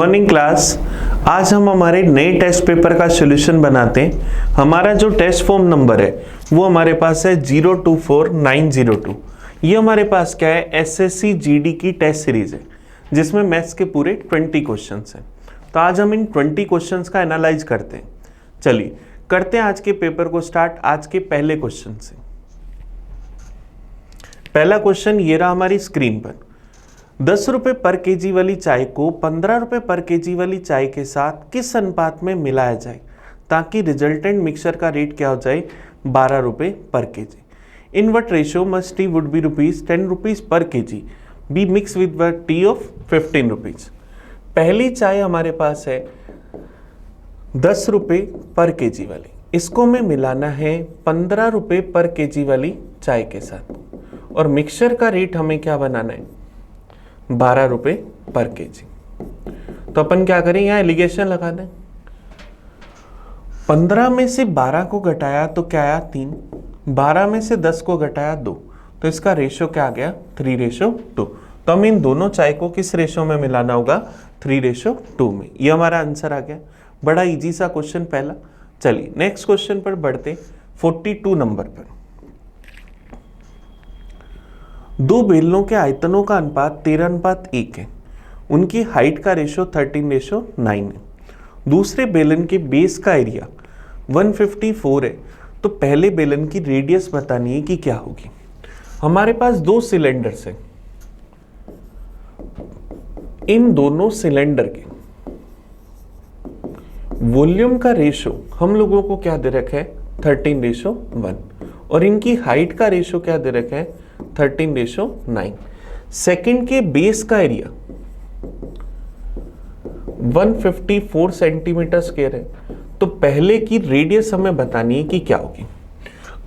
Morning class. आज हम हमारे नए टेस्ट पेपर का सॉल्यूशन बनाते हैं। हमारा जो टेस्ट फॉर्म नंबर है वो हमारे पास है 024902। ये हमारे पास क्या है, एसएससी जीडी की टेस्ट सीरीज है जिसमें मैथ्स के पूरे 20 क्वेश्चंस हैं। तो आज हम इन 20 क्वेश्चंस का एनालाइज करते हैं। चलिए करते हैं आज के पेपर को स्टार्ट। आज के पहले क्वेश्चन से। पहला क्वेश्चन ये रहा हमारी स्क्रीन पर। 10 रुपए पर केजी वाली चाय को 15 रुपए पर केजी वाली चाय के साथ किस अनुपात में मिलाया जाए ताकि रिजल्टेंट मिक्सचर का रेट क्या हो जाए, 12 रुपए per KG. In what ratio must tea would be rupees 10 rupees per KG be mix with tea of 15 rupees. पहली चाय हमारे पास है 10 रुपए पर केजी वाली, इसको हमें मिलाना है 15 रुपए पर केजी वाली चाय के साथ, और मिक्सचर का रेट हमें क्या बनाना है, 12 रुपए पर केजी। तो अपन क्या करें, यहाँ एलिगेशन लगा दें। 15 में से 12 को घटाया तो क्या आया, 3। 12 में से 10 को घटाया 2, तो इसका रेशियो क्या आ गया, 3:2। तो हम इन दोनों चाय को किस रेशियो में मिलाना होगा, 3:2 में। ये हमारा आंसर आ गया। बड़ा इजी सा क्वेश्चन पहला। चलिए नेक्स्ट क्वेश्चन पर बढ़ते। 42 नंबर पर। दो बेलनों के आयतनों का अनुपात 13:1 है। उनकी हाइट का रेशियो 13:9 है। दूसरे बेलन के बेस का एरिया 154 है। तो पहले बेलन की रेडियस बतानी है कि क्या होगी। हमारे पास दो सिलेंडर्स हैं। इन दोनों सिलेंडर के वॉल्यूम का रेशियो हम लोगों को क्या दे रखा है, 13:1, और इनकी हाइट का रेशियो क्या दे रखा है, 13:9। सेकंड के बेस का एरिया 154 सेंटीमीटर स्क्वायर है। तो पहले की रेडियस हमें बतानी है कि क्या होगी।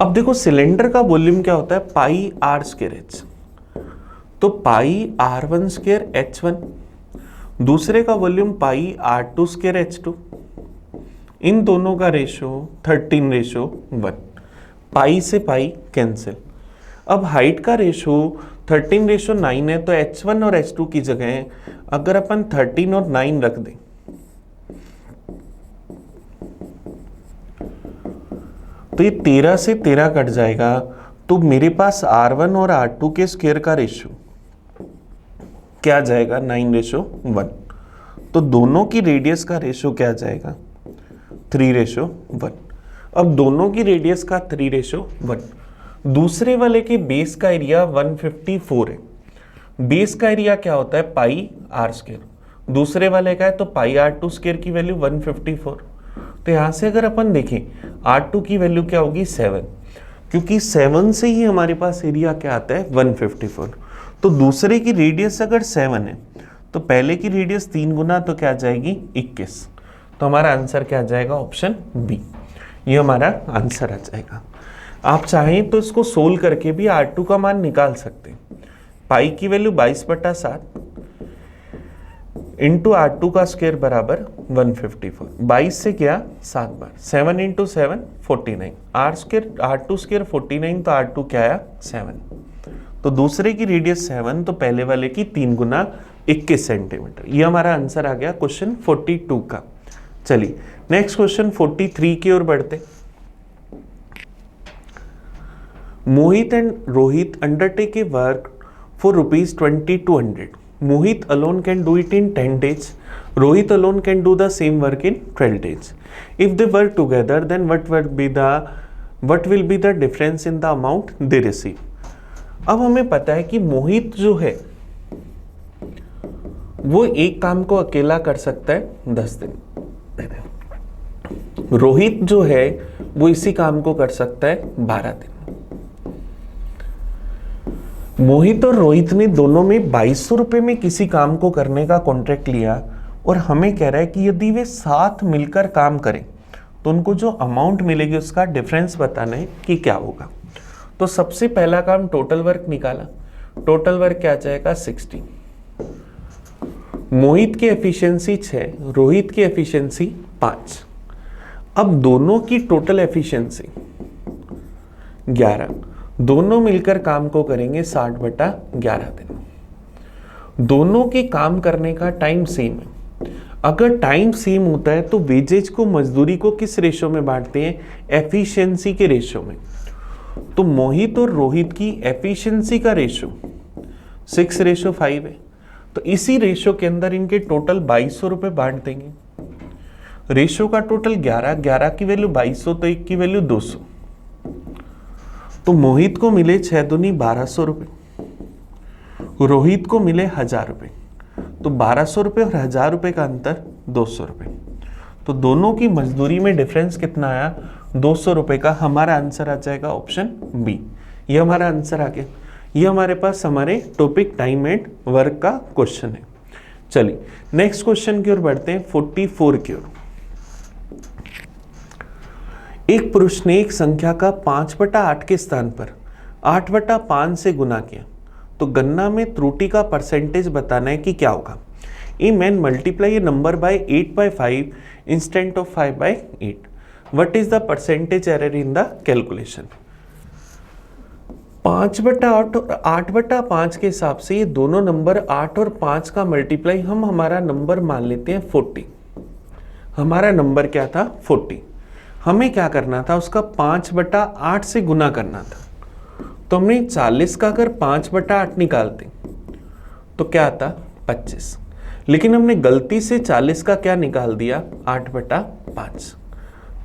अब देखो सिलेंडर का वॉल्यूम क्या होता है, पाई आर स्क्वायर एच। तो पाई r1 स्क्वायर h1, दूसरे का वॉल्यूम पाई r2 स्क्वायर h2। इन दोनों का रेशियो 13:1। पाई से पाई कैंसिल। अब हाइट का रेशियो 13:9 है, तो h1 और h2 की जगह अगर अपन 13 और 9 रख दें तो ये 13 से 13 कट जाएगा। तो मेरे पास r1 और r2 के स्क्वायर का रेशियो क्या जाएगा, 9:1। तो दोनों की रेडियस का रेशियो क्या जाएगा, 3:1। अब दोनों की रेडियस का 3:1। दूसरे वाले के बेस का एरिया 154 है। बेस का एरिया क्या होता है, पाई आर स्क्वायर। दूसरे वाले का है तो पाई r2 स्क्वायर की वैल्यू 154। तो यहां से अगर अपन देखें r2 की वैल्यू क्या होगी, 7, क्योंकि 7 से ही हमारे पास एरिया क्या आता है, 154। तो दूसरे की रेडियस अगर 7 है तो पहले की रेडियस 3 गुना, तो क्या जाएगी, 21। तो हमारा आंसर क्या जाएगा, ऑप्शन बी। ये हमारा आंसर आ जाएगा। आप चाहें तो इसको सोल्व करके भी R2 का मान निकाल सकते हैं। पाई की वैल्यू 22/7 इंटू R2 का स्क्वायर बराबर 154। 22 से क्या, 7 बार, 7 × 7 49। R2 स्क्वायर 49, तो R2 क्या आया, 7। तो दूसरे की रेडियस 7, तो पहले वाले की 3 गुना 21 सेंटीमीटर। ये हमारा आंसर आ गया क्वेश्चन 42 का। चलिए नेक्स्ट क्वेश्चन 43 की ओर बढ़ते। Mohit and Rohit undertake a work for ₹2200। Mohit alone can do it in 10 days. Rohit alone can do the same work in 12 days. If they work together, then what will be the difference in the amount they receive? अब हमें पता है कि मोहित जो है वो एक काम को अकेला कर सकता है 10 दिन। रोहित जो है वो इसी काम को कर सकता है 12 दिन। मोहित और रोहित ने दोनों में 2200 रुपए में किसी काम को करने का कॉन्ट्रैक्ट लिया, और हमें कह रहा है कि यदि वे साथ मिलकर काम करें तो उनको जो अमाउंट मिलेगी उसका डिफरेंस बताना है कि क्या होगा। तो सबसे पहला काम टोटल वर्क निकाला। टोटल वर्क क्या जाएगा, 60। मोहित की एफिशिएंसी 6, रोहित की एफिशिएंसी 5। अब दोनों की टोटल एफिशिएंसी 11। दोनों मिलकर काम को करेंगे 60/11 दिन। दोनों के काम करने का टाइम सेम है। अगर टाइम सेम होता है तो वेजेज को, मजदूरी को किस रेशो में बांटते हैं? एफिशिएंसी के रेशो में। तो मोहित और रोहित की एफिशिएंसी का रेशो 6:5 है। तो इसी रेशो के अंदर इनके टोटल 2200 रुपये बांट देंगे। रेशो का टोटल 11 की वैल्यू 2200, तो एक की वैल्यू 200। तो मोहित को मिले 6 दूनी 1200 रुपये, रोहित को मिले 1000 रुपये। तो 1200 रुपये और 1000 रुपये का अंतर 200 रुपये। तो दोनों की मजदूरी में डिफरेंस कितना आया? 200 रुपये का। हमारा आंसर आ जाएगा ऑप्शन बी। ये हमारा आंसर आ गया। ये हमारे पास हमारे टॉपिक टाइम एंड वर्क का क्वेश्चन है। चलिए नेक्स्ट क्वेश्चन की ओर बढ़ते हैं, 44 की ओर। एक पुरुष ने एक संख्या का 5/8 के स्थान पर 8/5 से गुना किया, तो गणना में त्रुटि का परसेंटेज बताना है कि क्या होगा। A man multiply A number by 8/5 instant of 5/8। What is the percentage error in the calculation? 5/8 और 8/5 के हिसाब से ये दोनों नंबर 8 और 5 का मल्टीप्लाई हम हमारा नंबर मान लेते हैं 40। हमारा नंबर क्या था? 40। हमें क्या करना था? उसका 5/8 से गुना करना था। तो हमने 40 का अगर 5/8 निकालते तो क्या आता? 25। लेकिन हमने गलती से 40 का क्या निकाल दिया? 8/5।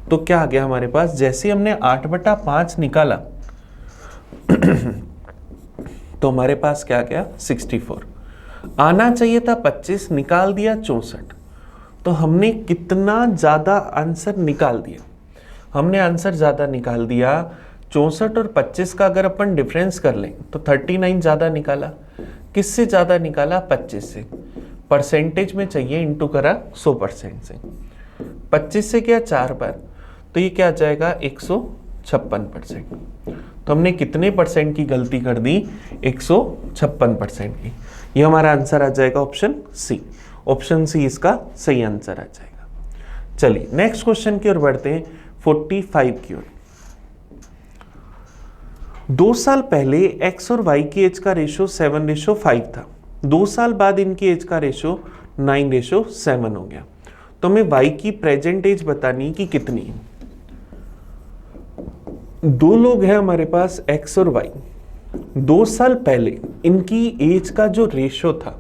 तो क्या आ गया हमारे पास? जैसे हमने 8/5 निकाला तो हमारे पास क्या गया? 64। आना चाहिए था 25, निकाल दिया 64। तो हमने कितना ज्यादा आंसर निकाल दिया? हमने आंसर ज्यादा निकाल दिया। 64 और 25 का अगर अपन डिफरेंस कर लें तो 39 ज्यादा निकाला। किससे ज्यादा निकाला? 25 से। परसेंटेज में चाहिए, इंटू करा 100% से। 25 से क्या? 4 बार, तो ये क्या आ जाएगा? 156%। तो हमने कितने परसेंट की गलती कर दी? 156% की। ये हमारा आंसर आ जाएगा ऑप्शन सी। ऑप्शन सी इसका सही आंसर आ जाएगा। चलिए नेक्स्ट क्वेश्चन की ओर बढ़ते हैं, 45 की ओर। 2 साल पहले x और y की एज का रेशो 7:5 था। 2 साल बाद इनकी एज का रेशो 9:7 हो गया। तो हमें y की प्रेजेंट एज बतानी कि कितनी है। दो लोग हैं हमारे पास x और y। 2 साल पहले इनकी एज का जो रेशो था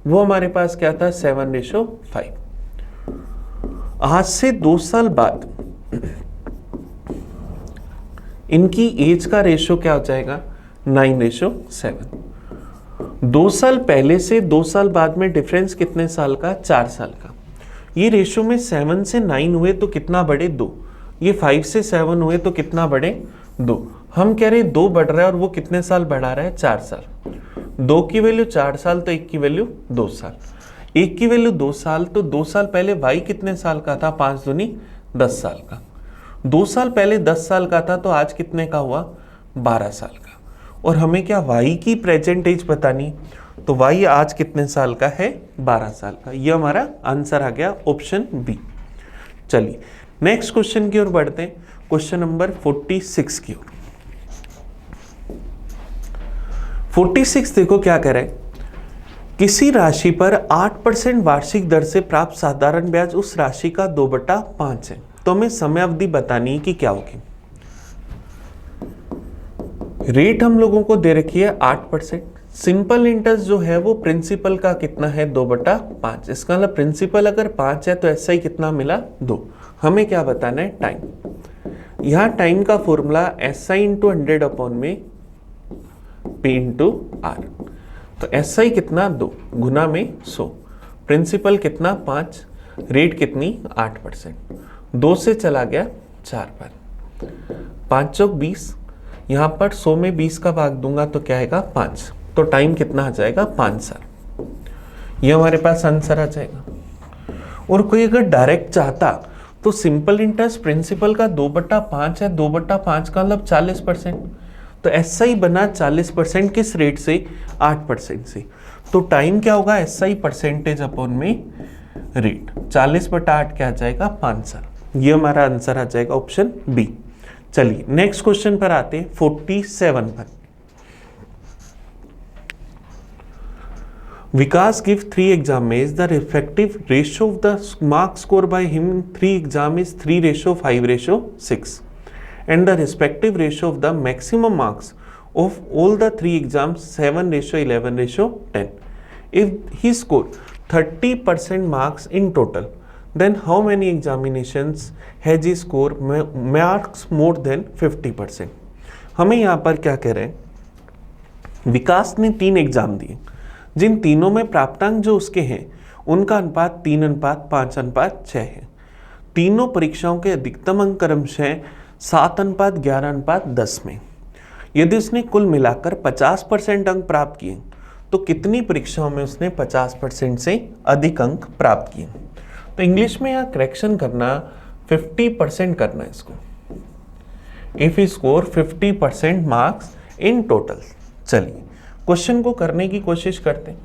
वो हमारे पास क्या था? 7:5। आज से 2 साल बाद इनकी एज का रेशो क्या हो जाएगा? 9:7। 2 साल पहले से 2 साल बाद में डिफरेंस कितने साल का? 4 साल का। ये रेशो में 7 से 9 हुए तो कितना बढ़े? 2। ये 5 से 7 हुए तो कितना बढ़े? 2। हम कह रहे हैं 2 बढ़ रहा है और वो कितने साल बढ़ा रहा है? 4 साल। 2 की वैल्यू 4 साल तो 1 की वैल्यू 2 साल। 1 की वैल्यू 2 साल, तो 2 साल पहले y कितने साल का था? 5 दूनी 10 साल का। 2 साल पहले 10 साल का था तो आज कितने का हुआ? 12 साल का। और हमें क्या y की प्रेजेंट एज बतानी, तो y आज कितने साल का है? 12 साल का। ये हमारा आंसर आ गया ऑप्शन बी। चलिए नेक्स्ट क्वेश्चन की ओर बढ़ते हैं, क्वेश्चन नंबर 46 की ओर। 46 देखो क्या कह रहा है। किसी राशि पर 8% वार्षिक दर से प्राप्त साधारण ब्याज उस राशि का 2/5 है। तो हमें समय अवधि बतानी है कि क्या होगी। रेट हम लोगों को दे रखी है 8%। सिंपल इंटरेस्ट जो है वो प्रिंसिपल का कितना है? 2/5। इसका मतलब प्रिंसिपल अगर 5 है तो ऐसा ही कितना मिला? 2। हमें क्या बताना है? टाइम। यहां टाइम का फॉर्मूला SI इंटू 100 अपॉन में P इंटू R। तो SI कितना? 2 गुना में 100। प्रिंसिपल कितना? 5। रेट कितनी? 8%। 2 से चला गया 4 पर। 5 चौक 20। यहाँ पर 100 में 20 का भाग दूंगा तो क्या आएगा? 5। तो टाइम कितना आ जाएगा? 5 साल। ये हमारे पास आंसर आ जाएगा। और कोई अगर डायरेक्ट चाहता तो सिंपल इंटरेस्ट प्रिंसिपल का 2/5 है, 2/5 का मतलब 40%। तो SI बना 40% किस रेट से? 8% से। तो टाइम क्या होगा? SI परसेंटेज अपॉन में रेट। 40/8 क्या आ जाएगा? 5 साल। ये हमारा आंसर आ जाएगा ऑप्शन बी। चलिए नेक्स्ट क्वेश्चन पर आते हैं, 47 पर। Vikas give 3 exam is the respective ratio of the mark score by him 3 exam is 3:5:6 and the respective ratio of the maximum marks of all the 3 exams 7:11:10. If he scored 30% marks in total, then how many examinations has he scored marks more than 50%? हमें यहाँ पर क्या कह रहे हैं, विकास ने 3 exam दिए, जिन तीनों में प्राप्तांक जो उसके हैं उनका अनुपात 3:5:6 है। तीनों परीक्षाओं के अधिकतम अंक क्रमशः 7:11:10 में। यदि उसने कुल मिलाकर 50% अंक प्राप्त किए तो कितनी परीक्षाओं में उसने 50% से अधिक अंक प्राप्त किए? तो इंग्लिश में यहाँ करेक्शन करना 50% करना है इसको। If you score 50% marks in total. चलिए क्वेश्चन को करने की कोशिश करते हैं।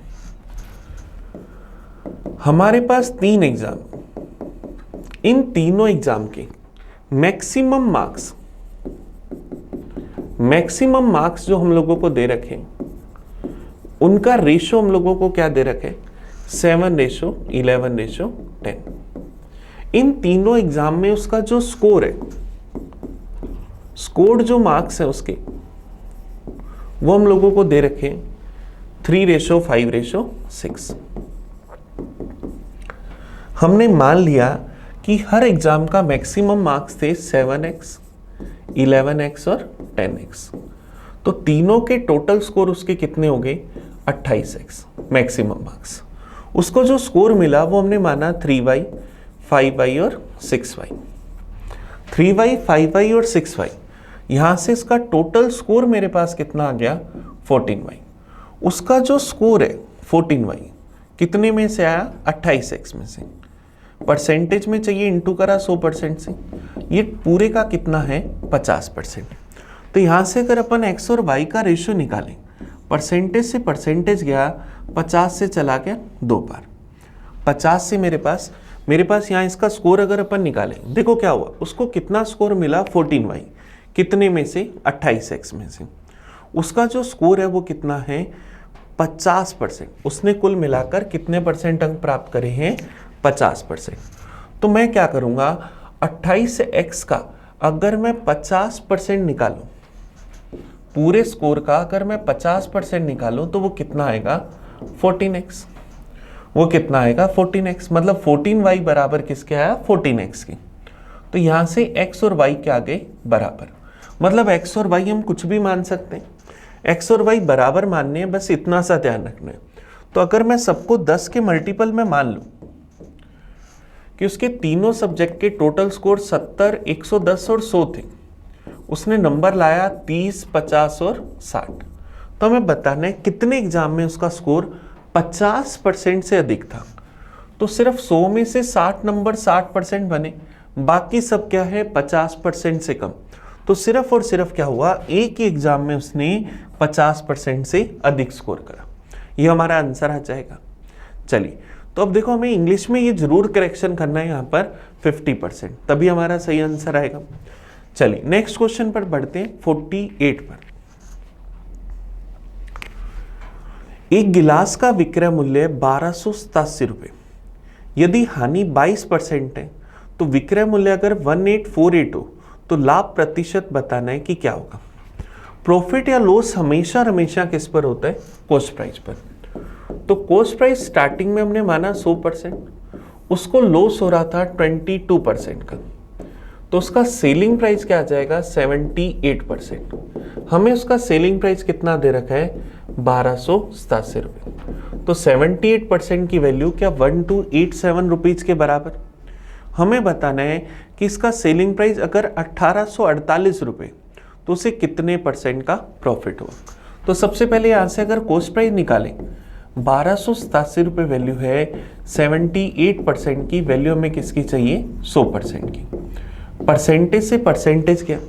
हमारे पास 3 एग्जाम, इन तीनों एग्जाम के मैक्सिमम मार्क्स जो हम लोगों को दे रखे, उनका रेशो हम लोगों को क्या दे रखे, 7:11:10। इन तीनों एग्जाम में उसका जो स्कोर है, स्कोर्ड जो मार्क्स है उसके, वो हम लोगों को दे रखे 3:5:6। हमने मान लिया कि हर एग्जाम का मैक्सिमम मार्क्स थे 7x, 11x और 10x। तो तीनों के टोटल स्कोर उसके कितने हो गए, 28x मैक्सिमम मार्क्स। उसको जो स्कोर मिला वो हमने माना 3y, 5y और 6y। 3y, 5y और 6y, यहां से इसका टोटल स्कोर मेरे पास कितना आ गया, 14y। उसका जो स्कोर है 14y कितने में से आया, 28x में से। परसेंटेज में चाहिए, इंटू करा 100% से, ये पूरे का कितना है, 50%। तो यहां से अगर अपन x और y का रेशियो निकालें, परसेंटेज से परसेंटेज गया, 50 से चला गया 2 बार। 50 से मेरे पास यहाँ इसका स्कोर अगर अपन निकालें, देखो क्या हुआ, उसको कितना स्कोर मिला, 14y, कितने में से, 28x में से। उसका जो स्कोर है वो कितना है, 50%। उसने कुल मिलाकर कितने परसेंट अंक प्राप्त करे हैं, 50%। तो मैं क्या करूंगा, 28x का अगर मैं 50% निकालूं, पूरे स्कोर का अगर मैं 50% निकालूं तो वो कितना आएगा, 14x। वो कितना आएगा, 14x। मतलब 14y बराबर किसके आया, 14x की। तो यहां से x और y के आगे बराबर, मतलब x और y हम कुछ भी मान सकते हैं, x और y बराबर मानने हैं, बस इतना सा ध्यान रखना है। तो अगर मैं सबको 10 के मल्टीपल में मान लूं कि उसके तीनों सब्जेक्ट के टोटल स्कोर 70, 110 और 100 थे, उसने नंबर लाया 30, 50 और 60, तो हमें बताना है कितने एग्जाम में उसका स्कोर 50% से अधिक था। तो सिर्फ 100 में से 60 नंबर 60% बने, बाकी सब क्या है, 50% से कम। तो सिर्फ और सिर्फ क्या हुआ, एक ही एग्जाम में उसने 50% से अधिक स्कोर करा। ये हमारा आंसर आ जाएगा। चलिए, तो अब देखो हमें इंग्लिश में ये जरूर करेक्शन करना है यहाँ पर 50%, तभी हमारा सही आंसर आएगा। चलिए नेक्स्ट क्वेश्चन पर बढ़ते हैं, 48 पर। एक गिलास का विक्रय मूल्य 1287 रुपये, यदि हानि 22% है तो विक्रय मूल्य अगर 1848 हो तो लाभ प्रतिशत बताना है कि क्या होगा। प्रॉफिट या लॉस हमेशा किस पर होता है, कॉस्ट प्राइस पर। तो कॉस्ट प्राइस स्टार्टिंग में हमने माना 100%, उसको लॉस हो रहा था 22% का, तो उसका सेलिंग प्राइस क्या आ जाएगा, 78%। हमें उसका सेलिंग प्राइस कितना दे रखा है, 1287 रुपये। तो 78% की वैल्यू क्या 1287 रुपीज के बराबर। हमें बताना है कि इसका सेलिंग प्राइस अगर 1848 रुपये, तो उसे कितने परसेंट का प्रॉफिट हुआ। तो सबसे पहले यहाँ से अगर कॉस्ट प्राइस निकालें, 1287 रुपये वैल्यू है, 78% की वैल्यू हमें किसकी चाहिए, 100% की। परसेंटेज से परसेंटेज क्या,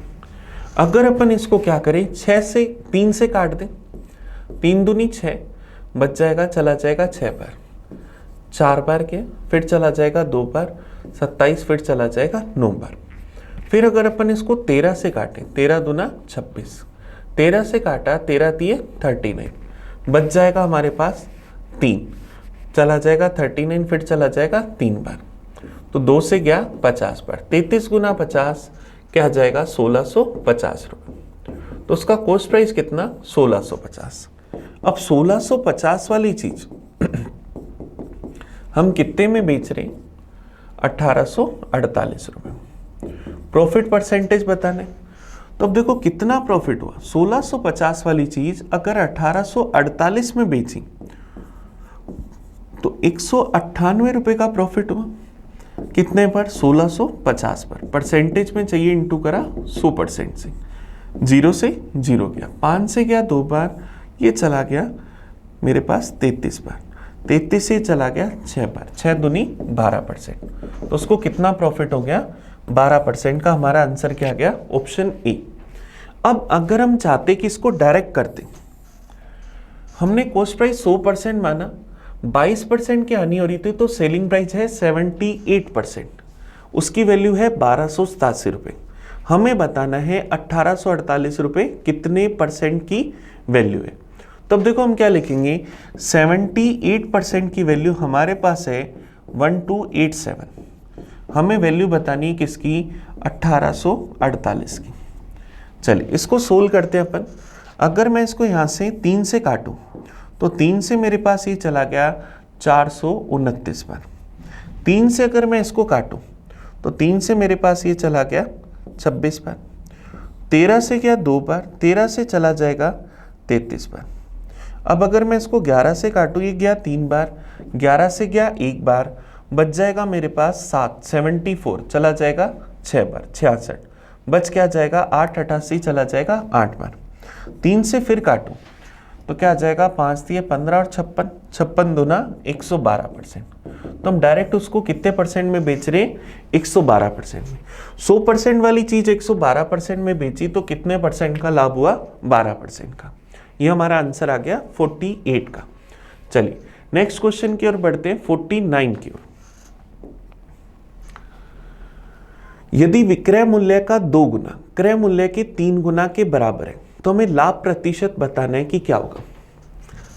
अगर अपन इसको क्या करें, 3 से काट दें, 3 दूनी 6, बच जाएगा, चला जाएगा 6 बार, 4 बार क्या, फिर चला जाएगा 2 बार, 27, फिर चला जाएगा 9 बार। फिर अगर अपन इसको 13 से काटें, 13 दूना 26, 13 से काटा, 13 3 39, बच जाएगा हमारे पास 3 चला जाएगा 39, फिर चला जाएगा 3 बार, तो 2 से गया 50 बार, 33 गुना 50 क्या आ जाएगा 1650 रुपये। तो उसका कॉस्ट प्राइस कितना 1650। अब 1650 वाली चीज हम कितने में बेच रहे हैं 1848 रुपये। प्रॉफिट परसेंटेज बताने, तो अब देखो कितना प्रॉफिट हुआ। 1650 वाली चीज अगर 1848 में बेची तो 198 रुपए का प्रॉफिट हुआ। कितने पर 1650 पर, परसेंटेज में चाहिए इंटू करा 100% से, 0 से 0 गया, 5 से गया 2 बार, ये चला गया मेरे पास 33 बार, 33 से चला गया 6 बार, 6 दूनी 12%, तो उसको कितना प्रॉफिट हो गया 12% का। हमारा आंसर क्या गया ऑप्शन ए। अब अगर हम चाहते कि इसको डायरेक्ट करते, हमने कॉस्ट प्राइस 100% माना, 22% की हानि हो रही थी, तो सेलिंग प्राइस है 78%, उसकी वैल्यू है 1287 रुपये। हमें बताना है 1848 रुपये कितने परसेंट की वैल्यू है। तब देखो हम क्या लिखेंगे, 78% की वैल्यू हमारे पास है 1287, हमें वैल्यू बतानी है किसकी 1848 की। चलिए इसको सोल्व करते हैं अपन। अगर मैं इसको यहाँ से 3 से काटूं तो 3 से मेरे पास ये चला गया 429 बार, 3 से अगर मैं इसको काटूं तो 3 से मेरे पास ये चला गया 26 बार, 13 से गया 2 बार, 13 से चला जाएगा 33 बार। अब अगर मैं इसको 11 से काटूं, ये गया 3 बार, 11 से गया 1 बार, बच जाएगा मेरे पास 74 चला जाएगा 6 बार, 66 बच क्या जाएगा 888 चला जाएगा 8 बार। 3 से फिर काटूं तो क्या आ जाएगा 5 दिए 15 और 56, 56 दूना 112%। तो हम डायरेक्ट उसको कितने परसेंट में बेच रहे 112% में। 100% वाली चीज 112% में बेची तो कितने परसेंट का लाभ हुआ 12% का। ये हमारा आंसर आ गया 48 का। चलिए नेक्स्ट क्वेश्चन की ओर बढ़ते हैं 49 की ओर। यदि विक्रय मूल्य का 2 गुना क्रय मूल्य के 3 गुना के बराबर है तो हमें लाभ प्रतिशत बताना है कि क्या होगा।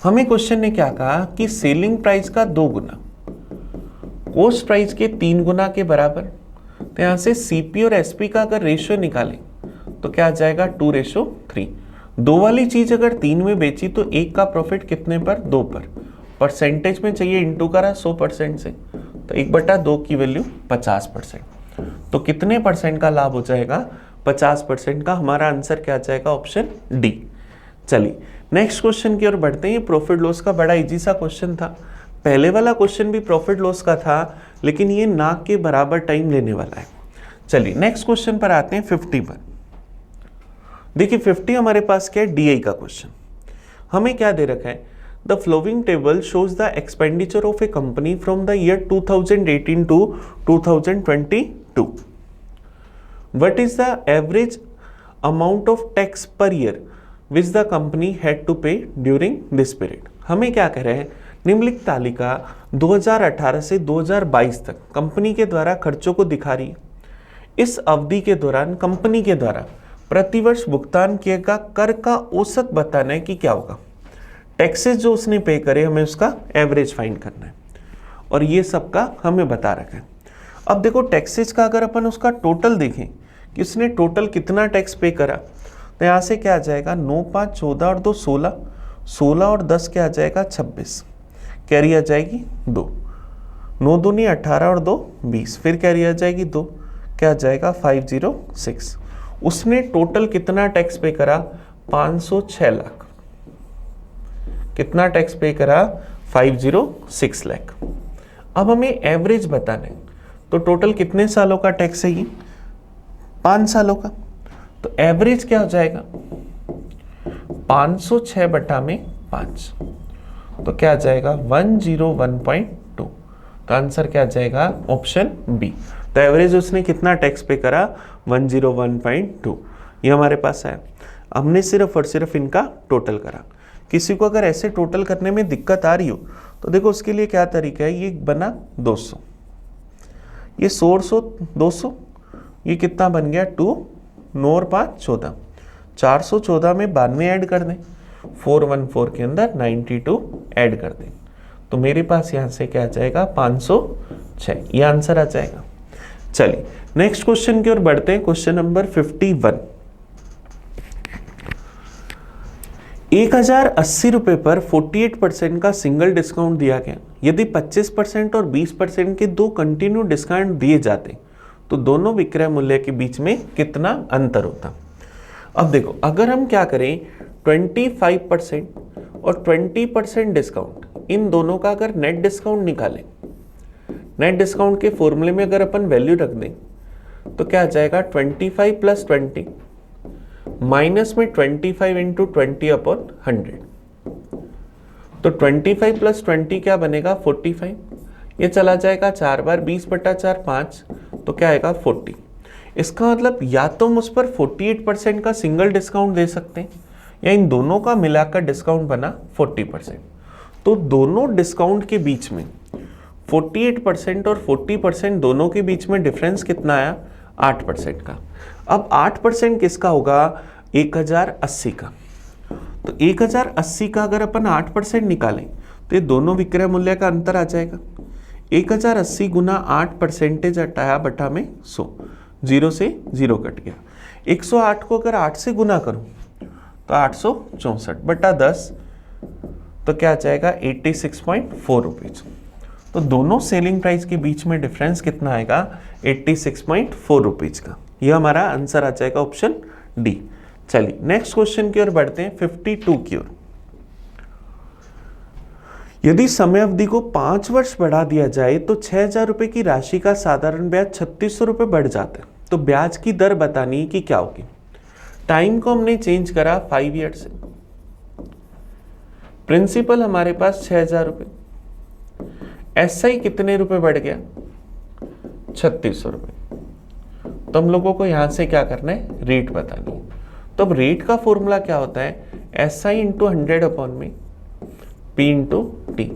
हमें क्वेश्चन ने क्या कहा कि सेलिंग प्राइस का 2 गुना कॉस्ट प्राइस के 3 गुना के बराबर, तो यहां से सीपी और एसपी का अगर रेशियो निकालें तो क्या आ जाएगा 2:3। 2 वाली चीज अगर 3 में बेची तो 1 का प्रॉफिट कितने पर 2 पर, परसेंटेज में चाहिए इंटू करा 100% से, तो 1/2 की वैल्यू 50%, तो कितने परसेंट का लाभ हो जाएगा 50% का। हमारा आंसर क्या आ जाएगा ऑप्शन डी। चलिए नेक्स्ट क्वेश्चन की ओर बढ़ते हैं। ये प्रॉफिट लॉस का बड़ा इजी सा क्वेश्चन था। पहले वाला क्वेश्चन भी प्रॉफिट लॉस का था, लेकिन ये ना के बराबर टाइम लेने वाला है। चलिए नेक्स्ट क्वेश्चन पर आते हैं 50 पर। देखिए 50 हमारे पास क्या है डीआई का क्वेश्चन। हमें क्या दे रखा है, the following table shows the expenditure of a company from the year 2018 to 2022। What is the average amount of tax per year which the company had to pay during this period? हमें क्या कह रहे हैं, निम्नलिखित तालिका 2018 से 2022 तक company के द्वारा खर्चों को दिखा रही है। इस अवधि के दौरान कंपनी के द्वारा प्रतिवर्ष भुगतान किए गए कर का औसत बताना है कि क्या होगा। टैक्सेस जो उसने पे करे हमें उसका एवरेज फाइंड करना है, और ये सबका हमें बता रखा है। अब देखो टैक्सेस का अगर अपन उसका टोटल देखें कि उसने टोटल कितना टैक्स पे करा, तो यहाँ से क्या आ जाएगा 9, 5, 14 और 2 16, 16 और 10 क्या आ जाएगा 26, कैरी आ जाएगी 2, 9 दूनी 18 और 2 20, फिर कैरी आ जाएगी 2, क्या आ जाएगा 506। उसने टोटल कितना टैक्स पे करा 506 लाख। कितना टैक्स पे करा 506 लाख। अब हमें एवरेज बताना है, तो टोटल कितने सालों का टैक्स है ये 5 सालों का, तो एवरेज क्या हो जाएगा 506 बटा में 5, तो क्या आ जाएगा 101.2। तो आंसर क्या आ जाएगा ऑप्शन बी। तो एवरेज उसने कितना टैक्स पे करा 101.2, ये हमारे पास है। हमने सिर्फ और सिर्फ इनका टोटल करा। किसी को अगर ऐसे टोटल करने में दिक्कत आ रही हो तो देखो उसके लिए क्या तरीका है, ये बना 200, ये 100 200, ये कितना बन गया 2, 9 और 5 14, 414 में 92 ऐड कर दें, 414 के अंदर 92 ऐड कर दें, तो मेरे पास यहाँ से क्या आ जाएगा 506, ये आंसर आ जाएगा। चलिए नेक्स्ट क्वेश्चन की ओर बढ़ते हैं। Question number 51। 1080 रुपए पर 48% का सिंगल डिस्काउंट दिया गया। यदि 25% और 20% के दो कंटिन्यू डिस्काउंट दिए जाते तो दोनों विक्रय मूल्य के बीच में कितना अंतर होता। अब देखो, अगर हम क्या करें 25% और 20% डिस्काउंट, इन दोनों का अगर नेट डिस्काउंट निकालें, नेट डिस्काउंट के फॉर्मूले में अगर अपन वैल्यू रख दें तो क्या आ जाएगा 25 प्लस 20 माइनस में 25 इंटू 20/100। तो 25 प्लस 20 क्या बनेगा 45। ये चला जाएगा 4 बार 20/4 5, तो क्या आएगा 40। इसका मतलब या तो मुझ पर 48% का सिंगल डिस्काउंट दे सकते हैं या इन दोनों का मिलाकर डिस्काउंट बना 40%। तो दोनों डिस्काउंट के बीच में 48% और 40% दोनों के बीच में डिफरेंस कितना आया 8% का। अब 8% किसका होगा 1080 का। तो 1080 का अगर अपन 8% निकालें तो ये दोनों विक्रय मूल्य का अंतर आ जाएगा। 1080 गुना 8% हटाया बटा में 100, 0 से 0 कट गया। 108 को अगर 8 से गुना करूं तो 864 बटा 10, तो क्या आ जाएगा 86.4 रुपीज। तो दोनों सेलिंग प्राइस के बीच में डिफरेंस कितना आएगा 86.4 रुपीज का। यह हमारा आंसर आ जाएगा ऑप्शन डी। चलिए नेक्स्ट क्वेश्चन की ओर बढ़ते हैं 52 की ओर। यदि समय अवधि को 5 वर्ष बढ़ा दिया जाए तो 6000 रुपए की राशि का साधारण ब्याज 3600 रुपए बढ़ जाता है, तो ब्याज की दर बतानी है कि क्या होगी। टाइम को हमने चेंज करा 5 ईयर से, प्रिंसिपल हमारे पास 6000 रुपए, एसआई कितने रुपए बढ़ गया 3600 रुपए। तो हम लोगों को यहां से क्या करना है रेट बतानी है। तो अब रेट का फॉर्मूला क्या होता है एसआई इंटू 100/में पी इंटू टी।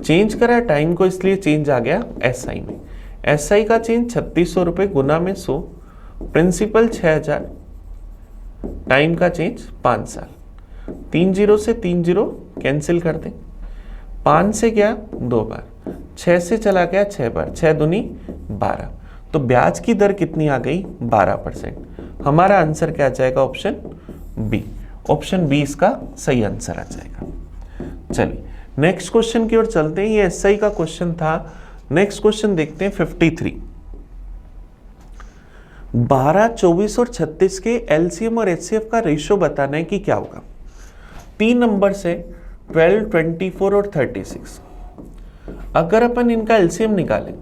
चेंज करा टाइम को इसलिए चेंज आ गया एसआई में। एसआई का चेंज 3600 रुपए गुना में 100, प्रिंसिपल 6000, टाइम का चेंज 5 साल। 3 0 से 3 0 कैंसिल कर दें, 5 से गया 2 बार, 6 से चला गया 6 बार, 6 दूनी 12। तो ब्याज की दर कितनी आ गई 12%। हमारा आंसर क्या आ जाएगा ऑप्शन बी। ऑप्शन बी इसका सही आंसर आ जाएगा। चलिए नेक्स्ट क्वेश्चन की ओर चलते हैं। ये एसआई का क्वेश्चन था। नेक्स्ट क्वेश्चन देखते हैं 53। 12, 24 और 36 के एलसीएम और एचसीएफ का रेशियो बताना है कि क्या होगा। 3 नंबर से 12, 24 और 36। अगर अपन इनका एलसीएम निकालें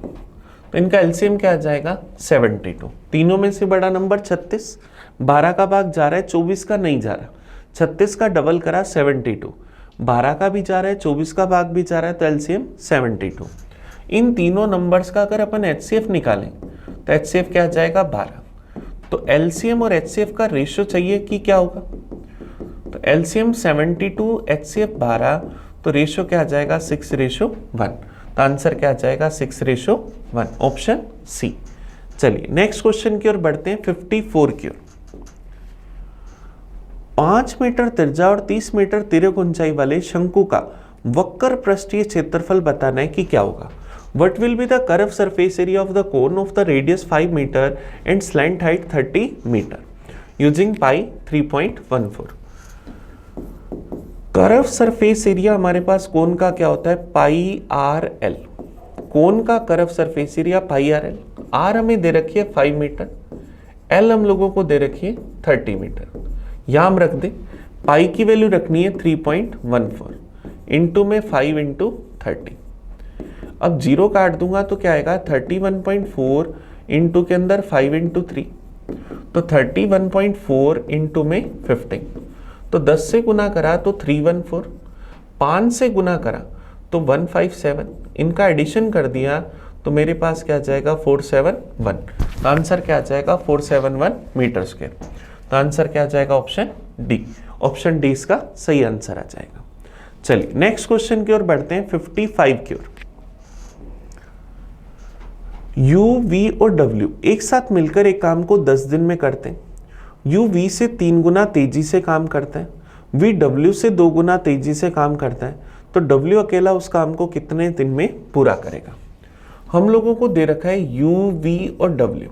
तो इनका एलसीएम क्या आ जाएगा 72। तीनों में से बड़ा नंबर 36, 12 का भाग जा रहा है 24 का नहीं जा रहा, 36 का डबल करा 72, 12 का भी जा रहा है 24 का भाग भी जा रहा है, तो एलसीएम 72। इन तीनों नंबर्स का अगर अपन एचसीएफ निकालें तो एचसीएफ क्या आ जाएगा 12। तो एलसीएम और एचसीएफ का रेशियो चाहिए कि क्या होगा। तो एलसीएम 72, एचसीएफ 12, तो रेशियो क्या आ जाएगा 6:1। तो आंसर क्या आ जाएगा 6:1, ऑप्शन सी। चलिए नेक्स्ट क्वेश्चन की ओर बढ़ते हैं 54 की ओर। 5 मीटर त्रिज्या और 30 मीटर तिर्यक ऊंचाई वाले शंकु का वक्र पृष्ठीय क्षेत्रफल बताना है कि क्या होगा। What will be the curved surface area of the cone of the radius 5 meter and slant height 30 meter using pi 3.14। Curve surface area हमारे पास कोन का क्या होता है पाई आर एल। कोन का curve surface area pi R L. R हमें दे रखी है 5 मीटर, एल हम लोगों को दे रखी है 30 मीटर। यहां हम रख दे पाई की वैल्यू रखनी है 3.14 इंटू में 5 इंटू 30। अब 0 काट दूंगा तो क्या आएगा 31.4 इंटू के अंदर 5 इंटू 3, तो 31.4 इंटू में 15। तो 10 से गुना करा तो 314, 5 से गुना करा तो 157, इनका एडिशन कर दिया तो मेरे पास क्या आ जाएगा 471। तो आंसर क्या आ जाएगा 471 मीटर स्क्वायर। तो आंसर क्या आ जाएगा ऑप्शन डी। ऑप्शन डी इसका सही आंसर आ जाएगा। चलिए नेक्स्ट क्वेश्चन की ओर बढ़ते हैं 55 की ओर। यू, वी और डब्ल्यू एक साथ मिलकर एक काम को 10 दिन में करते हैं। यू वी से 3 गुना तेजी से काम करता है, वी डब्ल्यू से 2 गुना तेजी से काम करता है, तो W अकेला उस काम को कितने दिन में पूरा करेगा। हम लोगों को दे रखा है U, V और W।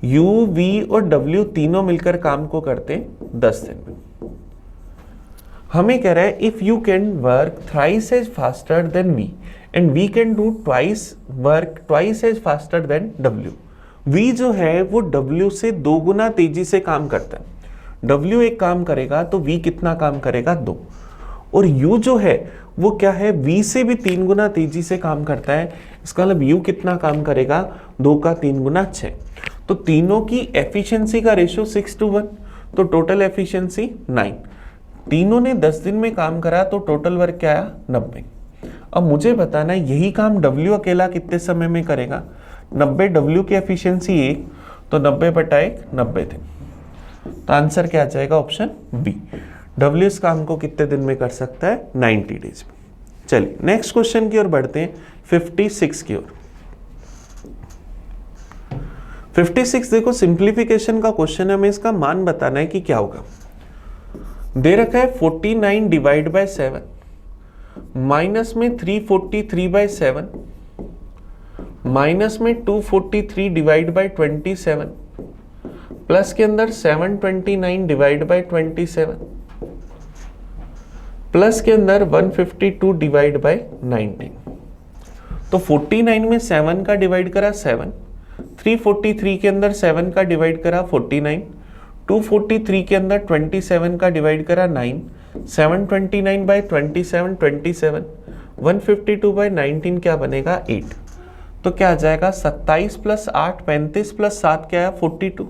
U, V और W तीनों मिलकर काम को करते 10 दिन में। हमें कह रहा है if you can work thrice as faster than V and V can do work twice as faster than W। V जो है वो W से 2 गुना तेजी से काम करता है। W एक काम करेगा तो V कितना काम करेगा, 2। और U जो है वो क्या है, V से भी 3 गुना तेजी से काम करता है। इसका मतलब U कितना काम करेगा, 2 का 3 गुना 6। तो तीनों की एफिशिएंसी का रेशियो 6:1, तो टोटल एफिशिएंसी 9। तीनों ने 10 दिन में काम करा तो टोटल वर्क क्या आया, 90। अब मुझे बताना है यही काम W अकेला कितने समय में करेगा। 90 W की एफिशिएंसी 1, तो 90/1 90 दिन। तो आंसर क्या आ जाएगा, ऑप्शन बी। W इस काम को कितने दिन में कर सकता है, 90 डेज में। चलिए नेक्स्ट क्वेश्चन की ओर बढ़ते हैं, 56 की ओर। 56 देखो सिंप्लीफिकेशन का क्वेश्चन है, हमें इसका मान बताना है कि क्या होगा। दे रखा है 49 डिवाइड बाय 7, माइनस में 343/7, माइनस में 243 डिवाइड बाय 27, प्लस के अंदर 729 डिवाइड बाय 27, प्लस के अंदर 152 डिवाइड बाय 19। तो 49 में 7 का डिवाइड करा 7, 343 के अंदर 7 का डिवाइड करा 49, 243 के अंदर 27 का डिवाइड करा 9, 729 बाय 27 27, 152 बाय 19 क्या बनेगा, 8। तो क्या आ जाएगा, 27 + 8 35 + 7 क्या है, 42।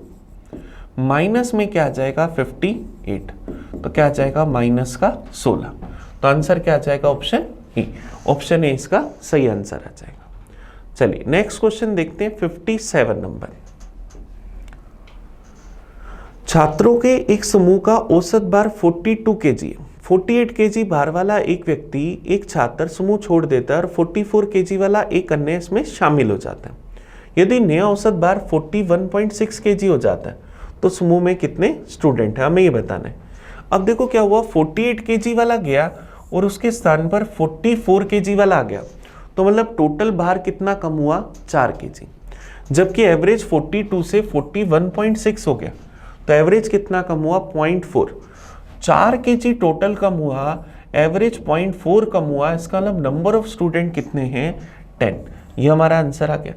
माइनस में क्या आ जाएगा, 58। तो क्या आ जाएगा, माइनस का 16। तो आंसर क्या आ जाएगा, ऑप्शन ए। ऑप्शन ए इसका सही आंसर आ जाएगा। चलिए नेक्स्ट क्वेश्चन देखते हैं, 57 नंबर। छात्रों के एक समूह का औसत भार 42 kg है। 48 kg भार वाला एक व्यक्ति, एक छात्र समूह छोड़ देता है और 44 kg वाला एक अन्य इसमें शामिल हो जाता है। यदि नया औसत भार 41.6 kg हो जाता है तो समूह में कितने स्टूडेंट हैं, हमें ये बताना है। अब देखो क्या हुआ, 48 kg वाला गया और उसके स्थान पर 44 kg वाला आ गया, तो मतलब टोटल भार कितना कम हुआ, 4 kg। जबकि एवरेज 42 से 41.6 हो गया, तो एवरेज कितना कम हुआ, 0.4। 4 kg टोटल कम हुआ, एवरेज 0.4 कम हुआ। इसका मतलब नंबर ऑफ स्टूडेंट कितने हैं, 10। ये हमारा आंसर आ गया।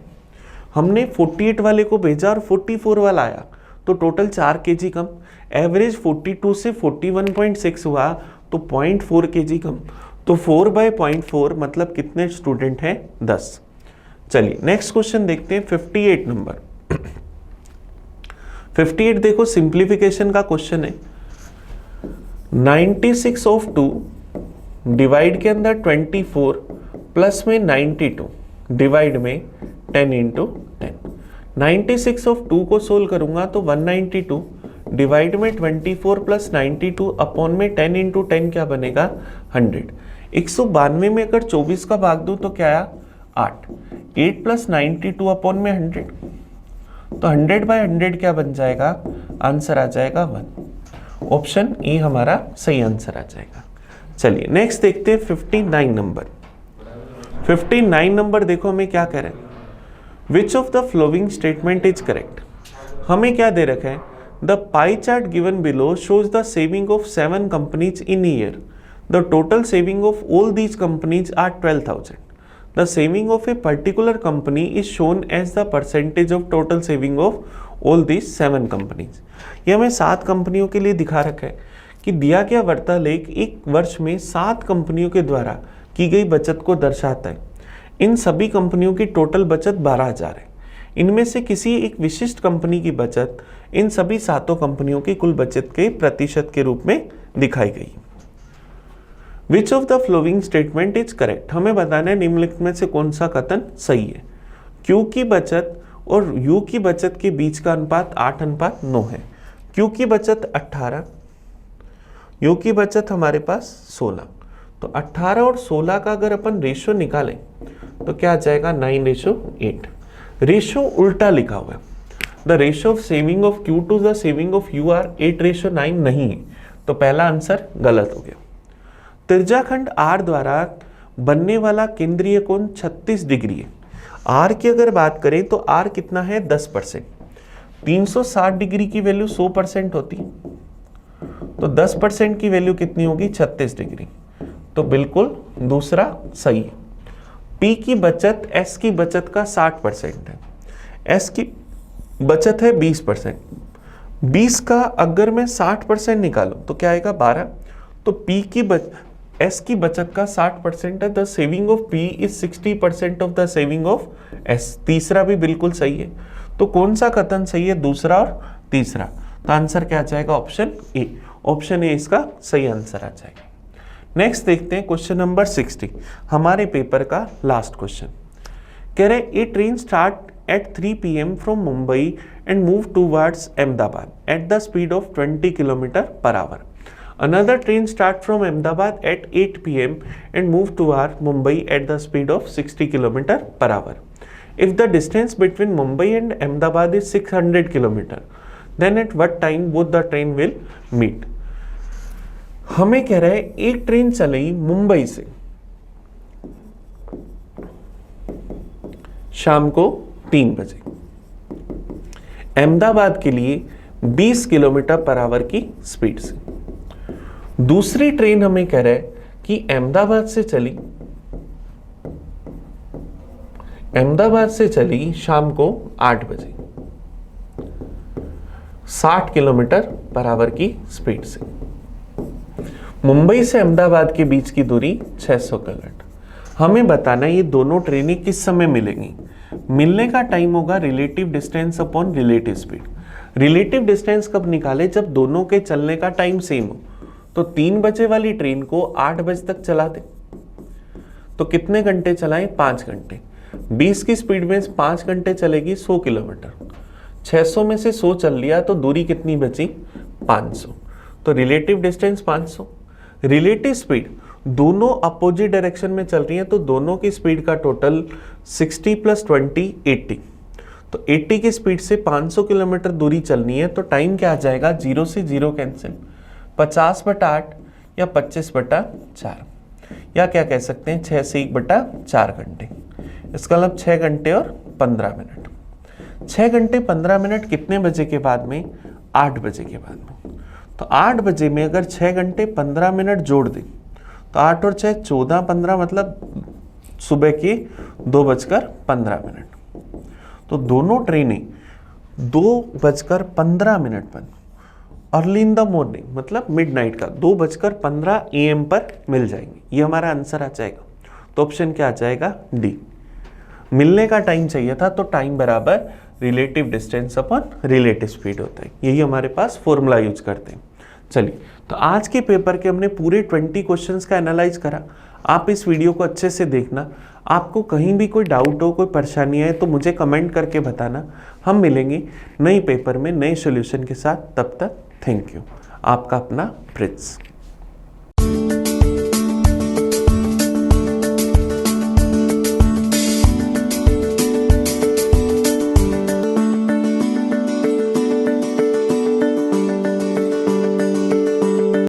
हमने 48 वाले को भेजा और 44 वाला आया, तो टोटल 4 kg कम, एवरेज 42 से 41.6 हुआ तो 0.4 kg कम। तो 4/0.4 मतलब कितने स्टूडेंट हैं, 10। चलिए नेक्स्ट क्वेश्चन देखते हैं, 58 नंबर। 58 देखो सिंप्लीफिकेशन का क्वेश्चन है। 96/2 डिवाइड के अंदर 24 प्लस में 92 डिवाइड में 10 × 10। 96/2 को सोल्व करूंगा तो 192 डिवाइड में 24 प्लस 92 अपॉन में 10 × 10 क्या बनेगा, 100। 192 में अगर 24 का भाग दूं तो क्या आया, 8। 8 + 92 अपॉन में 100, तो 100/100 क्या बन जाएगा, आंसर आ जाएगा 1। ऑप्शन ए हमारा सही आंसर आ जाएगा। चलिए नेक्स्ट देखते हैं, 59 नंबर। 59 नंबर देखो हमें क्या कह रहे हैं, which of the following statement is correct. हमें क्या दे रखा है, the pie chart given below shows the saving of 7 companies in year. The total saving of all these companies are 12,000. The saving of a particular company is shown as the percentage of total saving of all these 7 companies. ये हमें 7 कंपनियों के लिए दिखा रखा है कि दिया गया वार्तालेख एक वर्ष में 7 कंपनियों के द्वारा की गई बचत को दर्शाता है। इन सभी कंपनियों की टोटल बचत 12,000 है। इनमें से किसी एक विशिष्ट कंपनी की बचत इन सभी 7 कंपनियों की कुल बचत के प्रतिशत के रूप में दिखाई गई। विच of the following statement is correct. हमें बताना है निम्नलिखित में से कौन सा कथन सही है। क्यू की बचत और यू की बचत के बीच का अनुपात 8:9 है। क्यू की बचत 18, यू की बचत हमारे पास 16। तो 18 और 16 का अगर अपन रेशो निकालें तो क्या आ जाएगा, 9:8। रेशो उल्टा लिखा हुआ है। The ratio of saving of Q to the saving of U are 8:9 नहीं है, तो पहला आंसर गलत हो गया। त्रिज्याखंड R द्वारा बनने वाला केंद्रीय कोण 36 डिग्री है। R की अगर बात करें तो R कितना है 10%। 360 डिग्री की वैल्यू 100% होती है, तो 10% की वैल्यू कितनी होगी 36 डिग्री। तो बिल्कुल दूसरा सही है। P की बचत S की बचत का 60% है, S की बचत है 20%। 20 का अगर मैं 60% निकालूं तो क्या आएगा 12। तो S की बचत का 60% है। The saving of P is 60% of the saving of S। तीसरा भी बिल्कुल सही है। तो कौन सा कथन सही है, दूसरा और तीसरा? तो आंसर क्या आ जाएगा, ऑप्शन ए। ऑप्शन ए इसका सही आंसर आ जाएगा। नेक्स्ट देखते हैं क्वेश्चन नंबर 60, हमारे पेपर का लास्ट क्वेश्चन। कह रहे ए train start at 3 p.m. from Mumbai and move towards Ahmedabad at the speed of 20 km/h. Another train start from Ahmedabad at 8 p.m. and move toward Mumbai at the speed of 60 km/h. If the distance between Mumbai and Ahmedabad is 600 km, then at what time both the train will meet? हमें कह रहा है एक train चली मुंबई से शाम को 3 बजे अहमदाबाद के लिए 20 km/h की स्पीड से। दूसरी ट्रेन हमें कह रहा है कि अहमदाबाद से चली शाम को 8 बजे 60 km/h की स्पीड से। मुंबई से अहमदाबाद के बीच की दूरी 600 किलोमीटर। हमें बताना ये दोनों ट्रेनें किस समय मिलेंगी। मिलने का टाइम होगा relative distance upon relative speed. Relative distance कब निकाले, जब दोनों के चलने का टाइम सेम हो। तो 3 बजे वाली ट्रेन को 8 बजे तक चला दे तो कितने घंटे चलाएं, 5 घंटे। 20 की स्पीड में 5 घंटे चलेगी 100 किलोमीटर। 600 में से 100 चल लिया तो दूरी कितनी बची, 500। तो रिलेटिव डिस्टेंस 500। रिलेटिव स्पीड दोनों अपोजिट डायरेक्शन में चल रही है, तो दोनों की स्पीड का टोटल 60 + 20 80। तो 80 की स्पीड से 500 किलोमीटर दूरी चलनी है, तो टाइम क्या आ जाएगा, 0 से 0 कैंसिल, 50/8 या 25/4, या क्या कह सकते हैं 6 से 1/4 घंटे। इसका मतलब 6 घंटे और 15 मिनट। 6 घंटे 15 मिनट कितने बजे के बाद में, 8 बजे के बाद में। तो 8 बजे में अगर 6 घंटे 15 मिनट जोड़ दें तो 8 और 6 14, 15 मतलब सुबह के 2:15। तो दोनों ट्रेनें 2:15 पर अर्ली इन द मॉर्निंग मतलब मिडनाइट का 2:15 AM पर मिल जाएंगे। ये हमारा आंसर आ जाएगा। तो ऑप्शन क्या आ जाएगा, डी। मिलने का टाइम चाहिए था, तो टाइम बराबर relative distance upon relative speed होता है। यही हमारे पास फॉर्मूला यूज करते हैं। चलिए, तो आज के पेपर के हमने पूरे 20 क्वेश्चंस का एनालाइज करा। आप इस वीडियो को अच्छे से देखना। आपको कहीं भी कोई डाउट हो, कोई परेशानी आए तो मुझे कमेंट करके बताना। हम मिलेंगे नए पेपर में नए सॉल्यूशन के साथ। तब तक थैंक यू। आपका अपना प्रिंस।